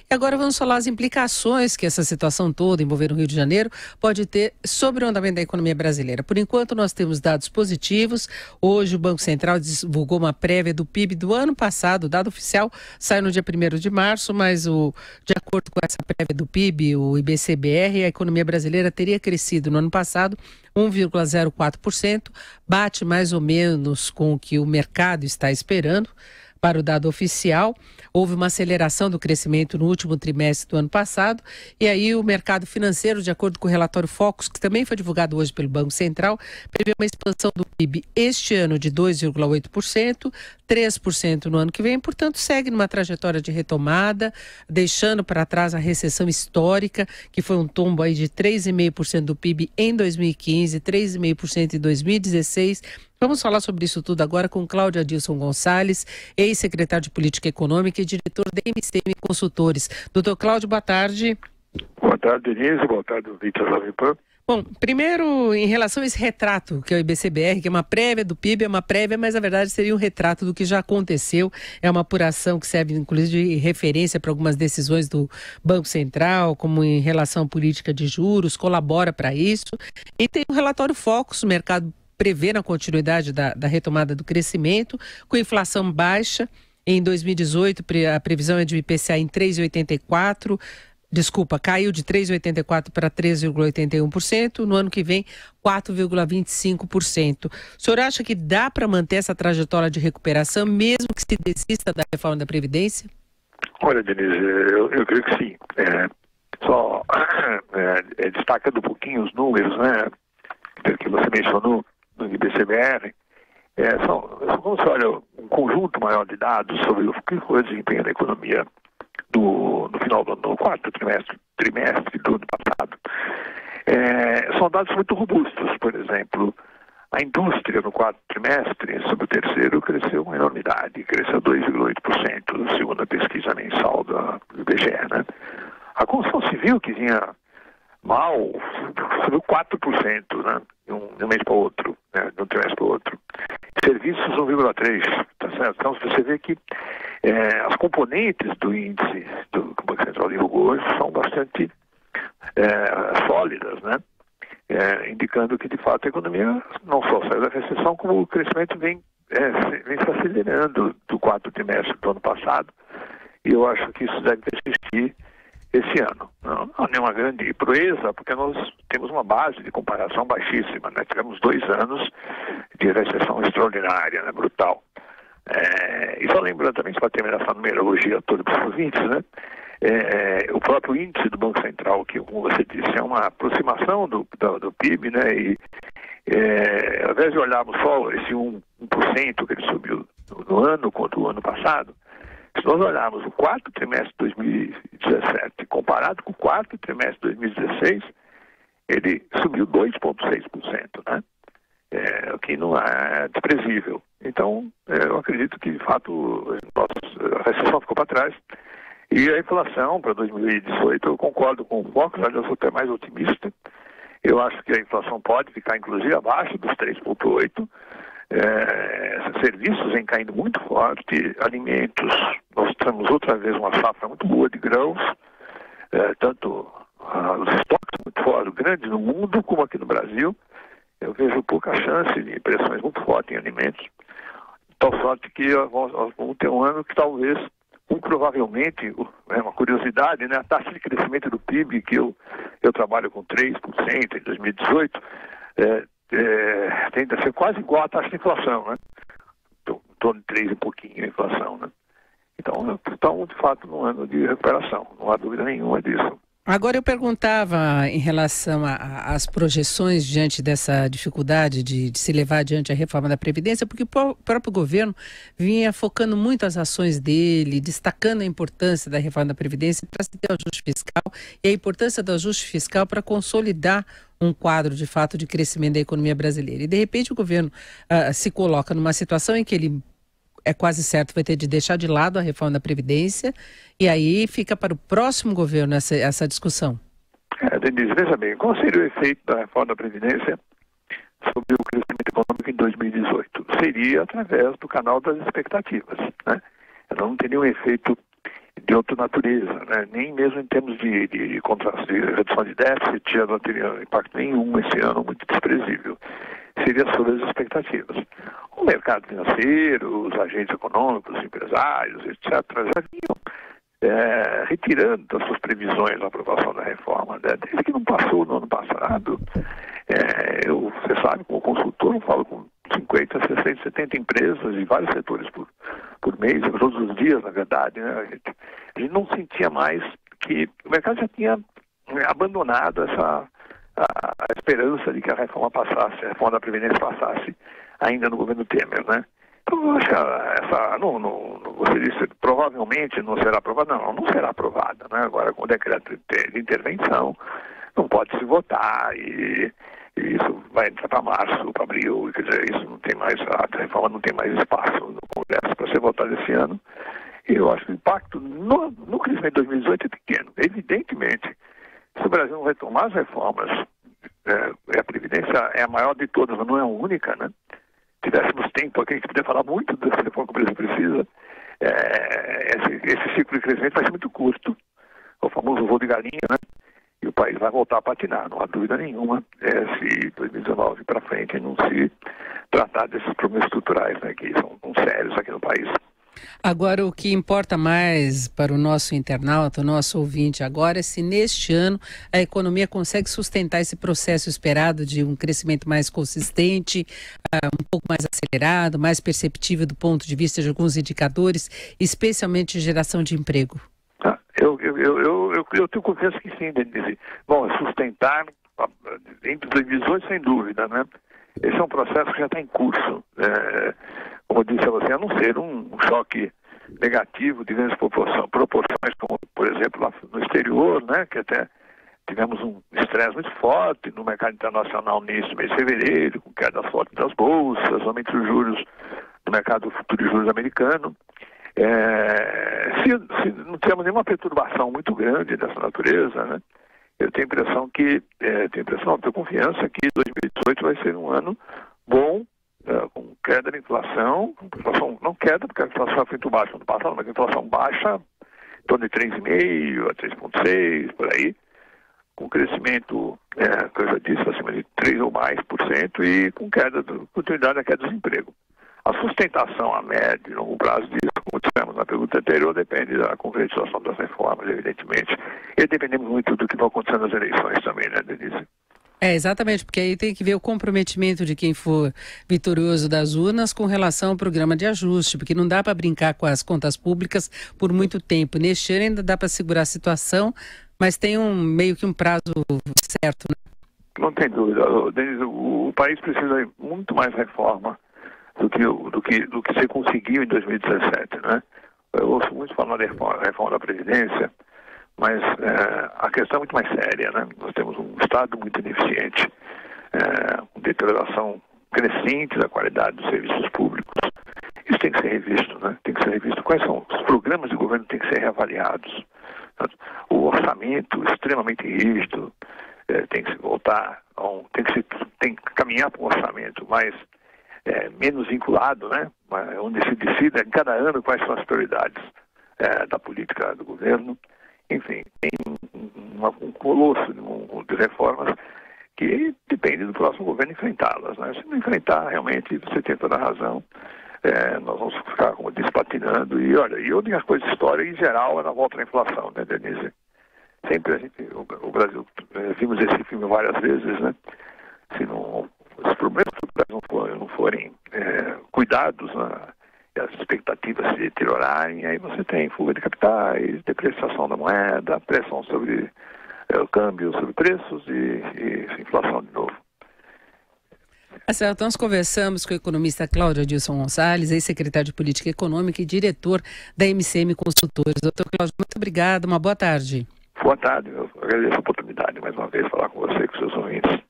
E agora vamos falar as implicações que essa situação toda envolvendo o Rio de Janeiro pode ter sobre o andamento da economia brasileira. Por enquanto, nós temos dados positivos. Hoje, o Banco Central divulgou uma prévia do PIB do ano passado. O dado oficial sai no dia 1º de março, mas de acordo com essa prévia do PIB, o IBC-BR, a economia brasileira teria crescido no ano passado 1,04%, bate mais ou menos com o que o mercado está esperando. Para o dado oficial, houve uma aceleração do crescimento no último trimestre do ano passado, e aí o mercado financeiro, de acordo com o relatório Focus, que também foi divulgado hoje pelo Banco Central, prevê uma expansão do PIB este ano de 2,8%, 3% no ano que vem, portanto segue numa trajetória de retomada, deixando para trás a recessão histórica, que foi um tombo aí de 3,5% do PIB em 2015, 3,5% em 2016. Vamos falar sobre isso tudo agora com Cláudio Adilson Gonçalves, ex-secretário de Política Econômica e diretor da MCM Consultores. Doutor Cláudio, boa tarde. Boa tarde, Denise. Boa tarde, Vitor Jovem Pan. Bom, primeiro, em relação a esse retrato, que é o IBC-BR, que é uma prévia do PIB, é uma prévia, mas na verdade seria um retrato do que já aconteceu. É uma apuração que serve, inclusive, de referência para algumas decisões do Banco Central, como em relação à política de juros, colabora para isso. E tem o relatório Focus, o mercado prevê na continuidade da retomada do crescimento, com inflação baixa. Em 2018, a previsão é de IPCA em 3,84%. Desculpa, caiu de 3,84% para 3,81%. No ano que vem, 4,25%. O senhor acha que dá para manter essa trajetória de recuperação, mesmo que se desista da reforma da Previdência? Olha, Denise, eu creio que sim. Destacando um pouquinho os números, né, que você mencionou no IBC-BR, quando você olha um conjunto maior de dados sobre o que foi o desempenho da economia no final do ano, no quarto trimestre do ano passado, são dados muito robustos. Por exemplo, a indústria no quarto trimestre, sobre o terceiro, cresceu uma enormidade, cresceu 2,8%, segundo a pesquisa mensal do IBGE, né? A construção civil, que vinha mal, subiu 4%, né, de um mês para o outro, né, de um trimestre para o outro. Serviços 1,3%, tá certo? Então você vê que as componentes do índice do Banco Central divulgou hoje são bastante sólidas, né? Indicando que de fato a economia não só saiu da recessão, como o crescimento vem se acelerando do quarto trimestre do ano passado, e eu acho que isso deve persistir esse ano. Não é nenhuma grande proeza, porque nós temos uma base de comparação baixíssima, né? Tivemos 2 anos de recessão extraordinária, né? Brutal. E só lembrando também, para terminar essa numerologia toda para os ouvintes, né? O próprio índice do Banco Central, que, como você disse, é uma aproximação do PIB, né? E ao invés de olharmos só esse 1% que ele subiu no ano contra o ano passado, se nós olharmos o quarto trimestre de 2017 comparado com o quarto trimestre de 2016, ele subiu 2,6%, né? O que não é desprezível. Então, eu acredito que, de fato, a recessão ficou para trás. E a inflação para 2018, eu concordo com o Focus, aliás, eu sou até mais otimista. Eu acho que a inflação pode ficar, inclusive, abaixo dos 3,8%. Serviços vêm caindo muito forte, alimentos, nós temos outra vez uma safra muito boa de grãos, tanto os estoques muito fortes, grandes no mundo como aqui no Brasil. Eu vejo pouca chance de pressões muito fortes em alimentos, tal sorte que nós vamos ter um ano que talvez, provavelmente, é uma curiosidade, né, a taxa de crescimento do PIB, que eu trabalho com 3% em 2018, tende a ser quase igual à taxa de inflação, né? Em torno de 3 e pouquinho a inflação, né? Então, estamos, de fato, num ano de recuperação, não há dúvida nenhuma disso. Agora eu perguntava em relação às projeções diante dessa dificuldade de se levar adiante a reforma da Previdência, porque o próprio governo vinha focando muito as ações dele, destacando a importância da reforma da Previdência para se ter o ajuste fiscal e a importância do ajuste fiscal para consolidar um quadro de fato de crescimento da economia brasileira. E de repente o governo se coloca numa situação em que ele é quase certo vai ter de deixar de lado a reforma da Previdência, e aí fica para o próximo governo essa discussão. Denise, veja bem, qual seria o efeito da reforma da Previdência sobre o crescimento econômico em 2018? Seria através do canal das expectativas, né? Ela não teria um efeito de outra natureza, né? Nem mesmo em termos de redução de déficit, ela não teria impacto nenhum esse ano, muito desprezível. Seria sobre as expectativas. O mercado financeiro, os agentes econômicos, os empresários, etc., já vinham retirando das suas previsões a aprovação da reforma, né? Desde que não passou no ano passado, você sabe, como consultor, eu falo com 50, 60, 70 empresas de vários setores por mês, todos os dias, na verdade, né? A gente não sentia mais que o mercado já tinha abandonado a esperança de que a reforma passasse, a reforma da Previdência passasse ainda no governo Temer, né? Então, eu acho que você disse, provavelmente não será aprovada. Não será aprovada, né? Agora, com o decreto de intervenção, não pode se votar e isso vai entrar para março, para abril, quer dizer, isso não tem mais, a reforma não tem mais espaço no Congresso para ser votada esse ano. E eu acho que o impacto no crescimento de 2018 é pequeno. Evidentemente, se o Brasil não retomar as reformas, a Previdência é a maior de todas, mas não é a única, né? Se tivéssemos tempo aqui, a gente poderia falar muito dessa reforma que o Brasil precisa. Esse ciclo de crescimento vai ser muito curto, o famoso voo de galinha, né? E o país vai voltar a patinar, não há dúvida nenhuma, se 2019 para frente não se tratar desses problemas estruturais, né, que são sérios aqui no país. Agora, o que importa mais para o nosso internauta, o nosso ouvinte agora, é se neste ano a economia consegue sustentar esse processo esperado de um crescimento mais consistente, um pouco mais acelerado, mais perceptível do ponto de vista de alguns indicadores, especialmente geração de emprego. Eu tenho confiança que sim, Denise. Bom, sustentar entre 2018, sem dúvida, né? Esse é um processo que já está em curso. Como eu disse a você, a não ser um choque negativo de grandes proporções, como, por exemplo, lá no exterior, né? Que até tivemos um estresse muito forte no mercado internacional nesse mês de fevereiro, com queda forte das bolsas, aumento dos juros no mercado futuro de juros americano. Se não temos nenhuma perturbação muito grande dessa natureza, né? Eu tenho tenho confiança que 2018 vai ser um ano bom, com queda da inflação, não queda, porque a inflação foi muito baixa no ano passado, mas a inflação baixa, em torno de 3,5% a 3,6%, por aí, com crescimento, que eu já disse, acima de 3% ou mais por cento, e com continuidade da queda do desemprego. A sustentação a médio e longo prazo disso, como dissemos na pergunta anterior, depende da concretização das reformas, evidentemente. E dependemos muito do que vai acontecer nas eleições também, né, Denise? Exatamente, porque aí tem que ver o comprometimento de quem for vitorioso das urnas com relação ao programa de ajuste, porque não dá para brincar com as contas públicas por muito tempo. Neste ano ainda dá para segurar a situação, mas tem meio que um prazo certo, né? Não tem dúvida, Denise, o país precisa de muito mais reforma do que se conseguiu em 2017, né? Eu ouço muito falar da reforma da Previdência, mas a questão é muito mais séria, né? Nós temos um Estado muito ineficiente, com deterioração crescente da qualidade dos serviços públicos. Isso tem que ser revisto, né? Tem que ser revisto. Quais são os programas de governo que têm que ser reavaliados? O orçamento extremamente rígido tem que se voltar, tem que caminhar para um orçamento mais menos vinculado, né? Onde se decida em cada ano quais são as prioridades da política do governo. Enfim, tem um colosso de reformas que depende do próximo governo enfrentá-las, né? Se não enfrentar, realmente, você tem toda a razão, nós vamos ficar, como eu disse, patinando. E olha, e outra coisa, história em geral, é na volta da inflação, né, Denise? Sempre o Brasil, vimos esse filme várias vezes, né? Se os problemas não forem cuidados, né, e as expectativas se deteriorarem, aí você tem fuga de capitais, depreciação da moeda, pressão sobre o câmbio, sobre preços e inflação de novo. Certo, nós conversamos com o economista Cláudio Adilson Gonçalves, ex-secretário de Política Econômica e diretor da MCM Consultores. Doutor Cláudio, muito obrigado, uma boa tarde. Boa tarde, eu agradeço a oportunidade mais uma vez de falar com você e com seus ouvintes.